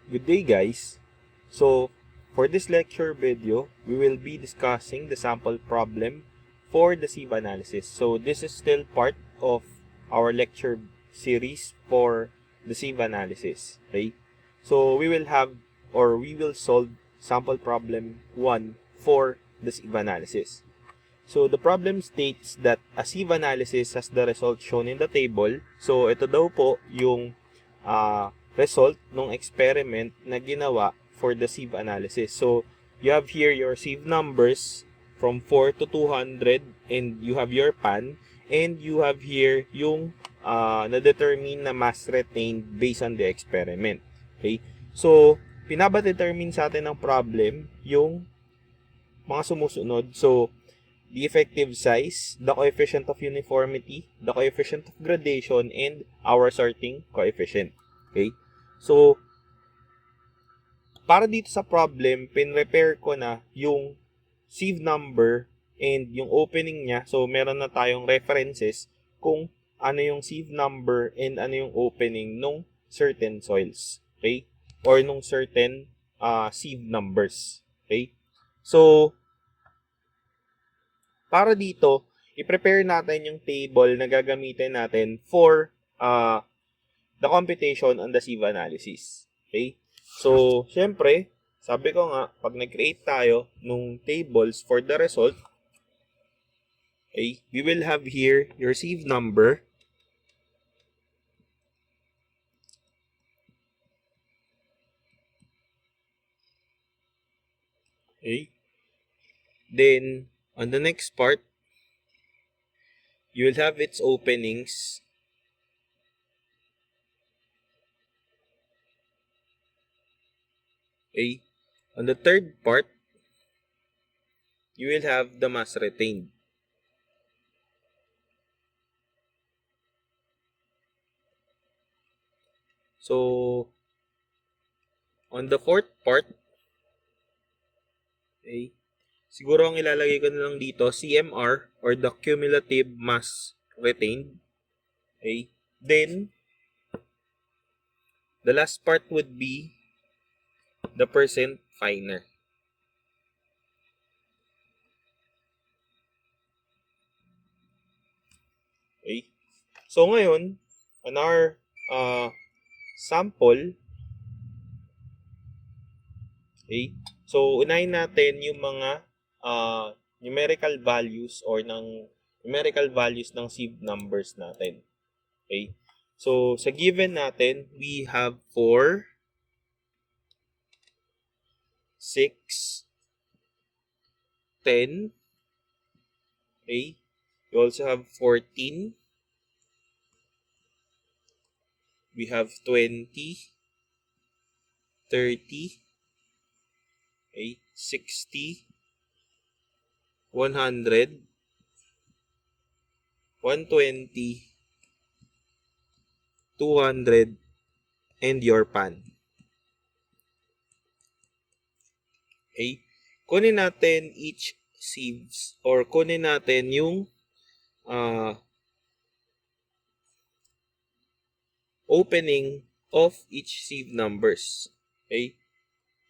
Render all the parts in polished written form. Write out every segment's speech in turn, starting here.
Good day, guys. So, for this lecture video, we will be discussing the sample problem for the sieve analysis. So, this is still part of our lecture series for the sieve analysis. Okay? So, we will solve sample problem 1 for the sieve analysis. So, the problem states that a sieve analysis has the result shown in the table. So, ito daw po yung result ng experiment na ginawa for the sieve analysis. So, you have here your sieve numbers from 4 to 200 and you have your pan and you have here yung na-determine na mass retained based on the experiment. Okay? So, pinaba-determine sa atin ng problem yung mga sumusunod. So, the effective size, the coefficient of uniformity, the coefficient of gradation, and our sorting coefficient. Okay? So, para dito sa problem, pin-repair ko na yung sieve number and yung opening niya. So, meron na tayong references kung ano yung sieve number and ano yung opening nung certain soils. Okay? Or nung certain sieve numbers. Okay? So, para dito, i-prepare natin yung table na gagamitin natin for the computation on the sieve analysis. Okay? So, syempre, sabi ko nga, pag nag-create tayo nung tables for the result, okay, we will have here your sieve number. Okay? Then, on the next part, you will have its openings. Okay? On the third part, you will have the mass retained. So, on the fourth part, okay, siguro ang ilalagay ko na lang dito, CMR or the cumulative mass retained. Okay. Then, the last part would be the percent finer. Okay. So, ngayon, on our sample, okay, so unahin natin yung mga numerical values or numerical values ng sieve numbers natin. Okay. So, sa given natin, we have 4, 6, 10, okay. We also have 14. We have 20, 30, okay, 60, 100, 120, 200, and your pan. Okay? Kunin natin each sieves or kunin natin yung opening of each sieve numbers. Okay?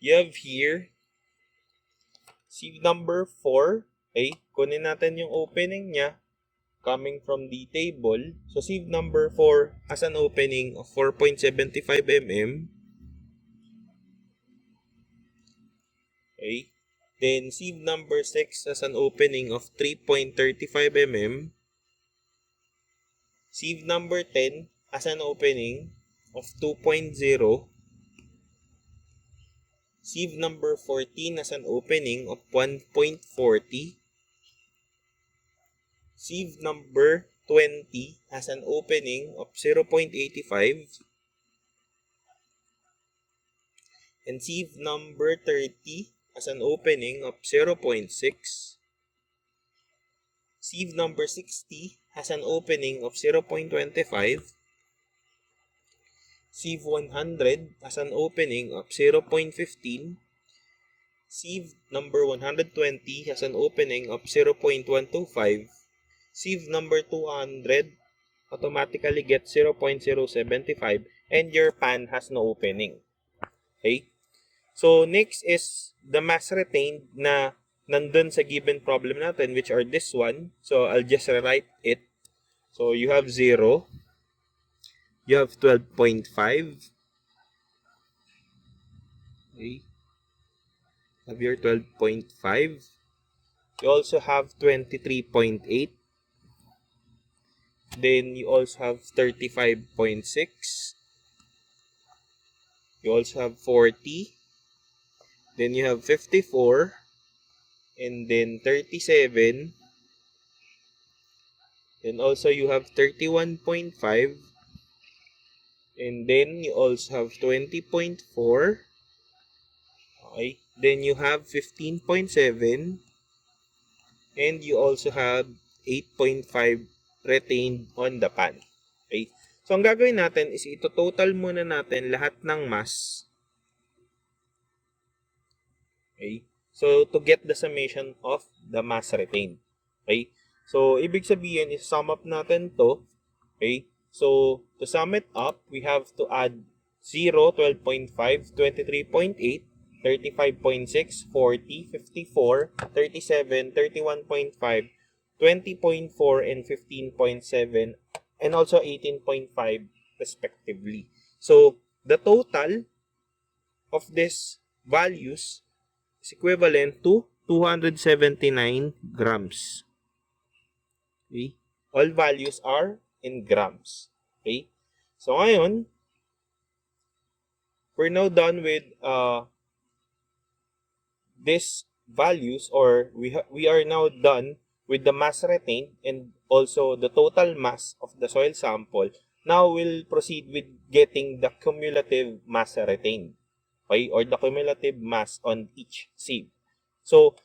You have here sieve number 4. Okay? Kunin natin yung opening niya coming from the table. So, sieve number 4 has an opening of 4.75 mm. Okay. Then, sieve number 6 has an opening of 3.35 mm. Sieve number 10 has an opening of 2.0. Sieve number 14 has an opening of 1.40. Sieve number 20 has an opening of 0.85. And sieve number 30 has an opening of 0.6. Sieve number 60 has an opening of 0.25. Sieve 100 has an opening of 0.15. Sieve number 120 has an opening of 0.125. Sieve number 200 automatically gets 0.075 and your pan has no opening. Okay? So, next is the mass retained na nandun sa given problem natin, which are this one. So, I'll just rewrite it. So, you have 0. You have 12.5. Okay? Have your 12.5. You also have 23.8. Then, you also have 35.6. You also have 40. Then, you have 54. And then, 37. Then, also, you have 31.5. And then, you also have 20.4. Okay. Then, you have 15.7. And you also have 8.5 retained on the pan. Okay. So, ang gagawin natin is ito-total muna natin lahat ng mass. Okay. So, to get the summation of the mass retained. Okay. So, ibig sabihin is sum up natin to. Okay. So, to sum it up, we have to add 0, 12.5, 23.8, 35.6, 40, 54, 37, 31.5, 20.4, and 15.7, and also 18.5 respectively. So, the total of these values is equivalent to 279 grams. Okay? All values are in grams. Okay? So, ngayon, we're now done with these values, or we are now done with the mass retained and also the total mass of the soil sample. Now, we'll proceed with getting the cumulative mass retained. Okay? Or the cumulative mass on each sieve. So,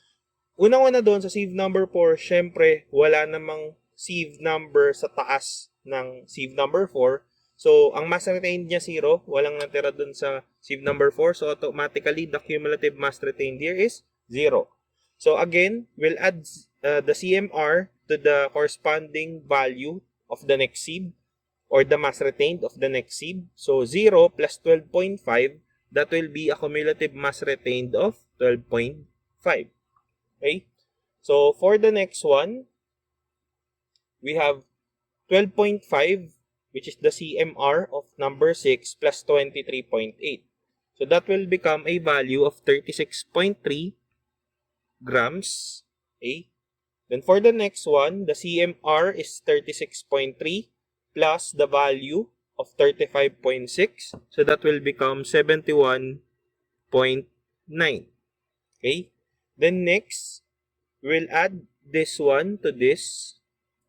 unang-una doon sa sieve number 4, syempre, wala namang sieve number sa taas ng sieve number 4. So, ang mass retained niya 0, walang natira doon sa sieve number 4. So, automatically, the cumulative mass retained here is 0. So, again, we'll add the CMR to the corresponding value of the next sieve or the mass retained of the next sieve. So, 0 plus 12.5, that will be a cumulative mass retained of 12.5. Okay? So, for the next one, we have 12.5, which is the CMR of number 6 plus 23.8. So, that will become a value of 36.3 grams. Okay? Then, for the next one, the CMR is 36.3 plus the value of 35.6. So, that will become 71.9. Okay? Then, next, we'll add this one to this.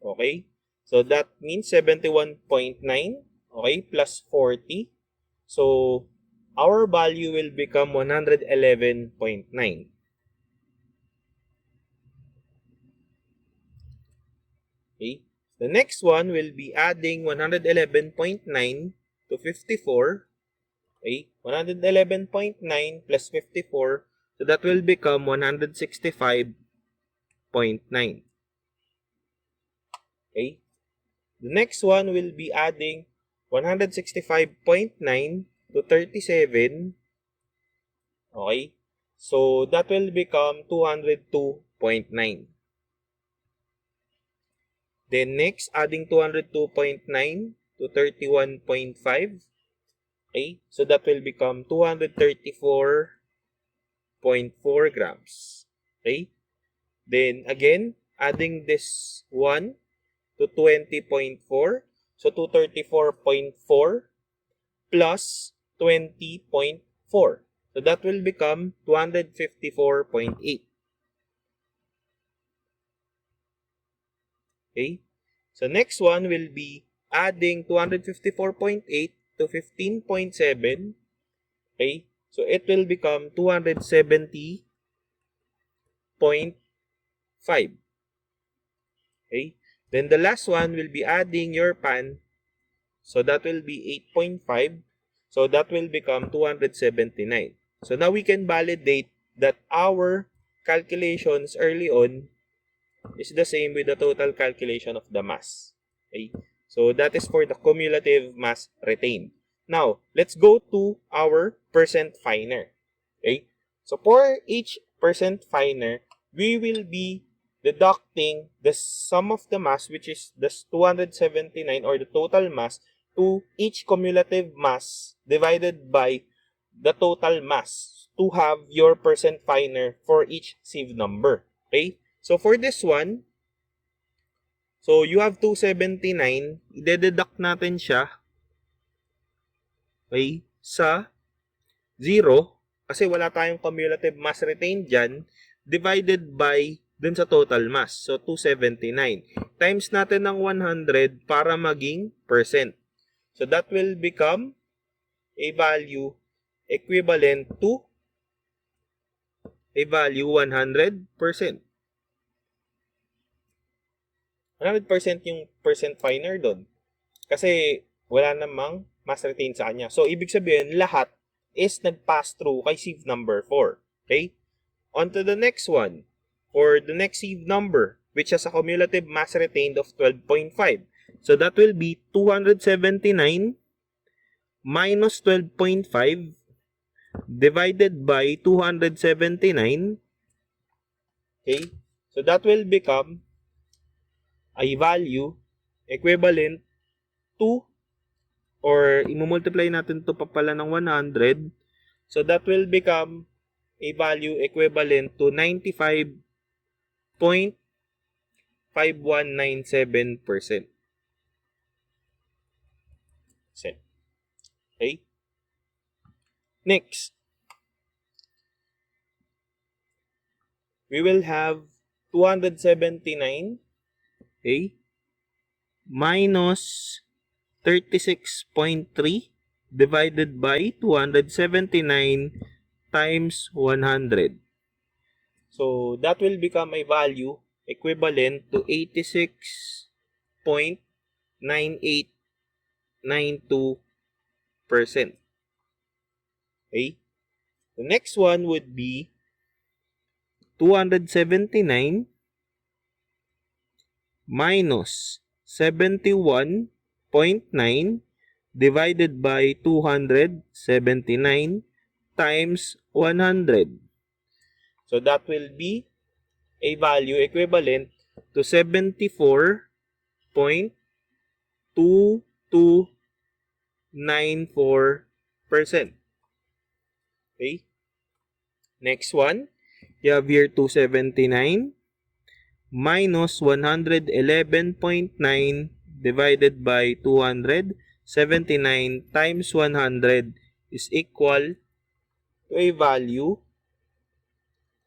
Okay? So, that means 71.9. Okay? Plus 40. So, our value will become 111.9. Okay? The next one will be adding 111.9 to 54. Okay? 111.9 plus 54. So, that will become 165.9. Okay? The next one will be adding 165.9 to 37. Okay? So, that will become 202.9. Then next, adding 202.9 to 31.5. Okay? So, that will become 234.4 grams. Okay? Then again, adding this one to 20.4. So, 234.4 plus 20.4. So, that will become 254.8. Okay? So, next one will be adding 254.8 to 15.7. Okay? So, it will become 270.5. Okay? Then, the last one will be adding your pan. So, that will be 8.5. So, that will become 279. So, now we can validate that our calculations early on is the same with the total calculation of the mass. Okay? So, that is for the cumulative mass retained. Now, let's go to our percent finer. Okay? So, for each percent finer, we will be deducting the sum of the mass, which is the 279 or the total mass, to each cumulative mass divided by the total mass to have your percent finer for each sieve number. Okay? So, for this one, so you have 279, i-deduct natin siya, okay, sa 0 kasi wala tayong cumulative mass retained dyan, divided by dun sa total mass. So, 279. Times natin ng 100 para maging percent. So, that will become a value equivalent to a value 100%. 100% yung percent finer doon. Kasi wala namang mass retained sa kanya. So, ibig sabihin, lahat is nag-pass through kay sieve number 4. Okay? On to the next one. For the next sieve number, which has a cumulative mass retained of 12.5. So, that will be 279 minus 12.5 divided by 279. Okay? So, that will become a value equivalent to, or imumultiply natin to pa pala ng 100. So, that will become a value equivalent to 95.5197%. Okay? Next, we will have 279, okay, minus 36.3 divided by 279 times 100. So, that will become a value equivalent to 86.9892%. Okay? The next one would be 279 minus 71.9 divided by 279 times 100. So that will be a value equivalent to 74.2294%. Okay? Next one, you have here 279 minus 111.9 divided by 279 times 100 is equal to a value,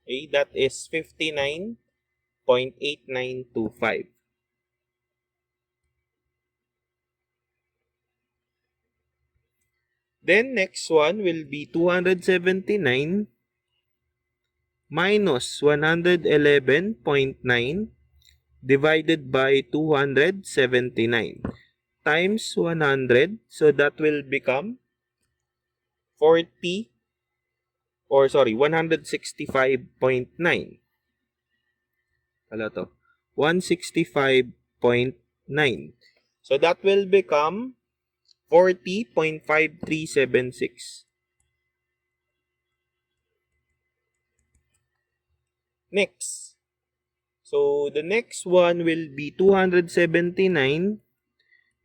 okay, that is 59.8925. Then next one will be 279 minus 111.9 divided by 279 times 100. So that will become 165.9. Ano to? 165.9. So that will become 40.5376. Next. So the next one will be 279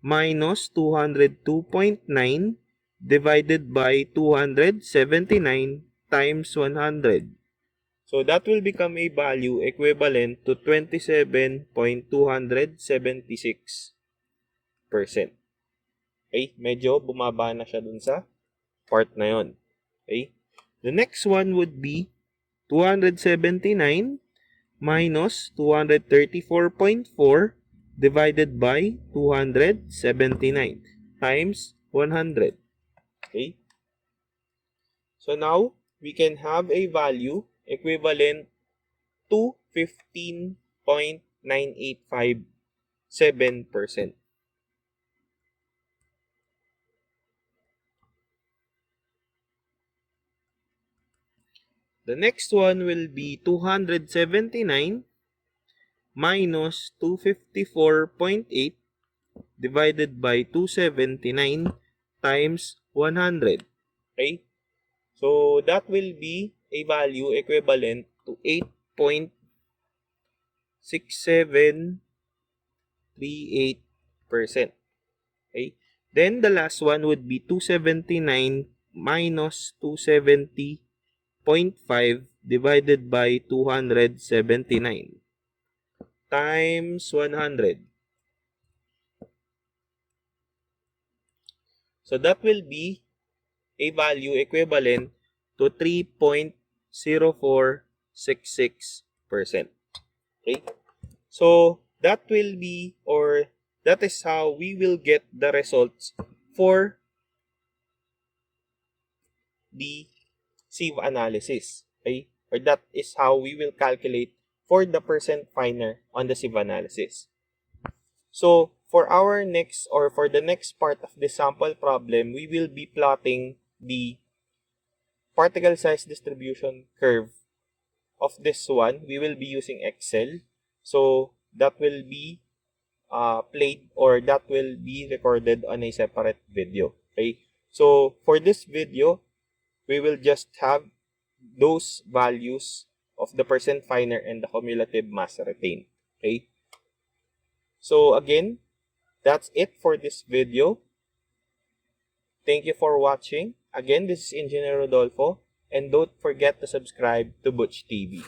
minus 202.9 divided by 279 times 100. So that will become a value equivalent to 27.276%. Okay, medyo bumaba na siya dun sa part na yon. Okay? The next one would be 279 minus 234.4 divided by 279 times 100. Okay? So now, we can have a value equivalent to 15.9857%. The next one will be 279 minus 254.8 divided by 279 times 100. Okay? So, that will be a value equivalent to 8.6738%. Okay? Then, the last one would be 279 minus 270.5 divided by 279 times 100. So, that will be a value equivalent to 3.0466%. Okay? So, that will be, or that is how we will get the results for the sieve analysis. Okay? Or that is how we will calculate for the percent finer on the sieve analysis. So, for our next, or for the next part of the sample problem, we will be plotting the particle size distribution curve of this one. We will be using Excel. So, that will be played, or that will be recorded on a separate video. Okay? So, for this video, we will just have those values of the percent finer and the cumulative mass retained. Okay? So, again, that's it for this video. Thank you for watching. Again, this is Engineer Rodolfo, and don't forget to subscribe to Butch TV.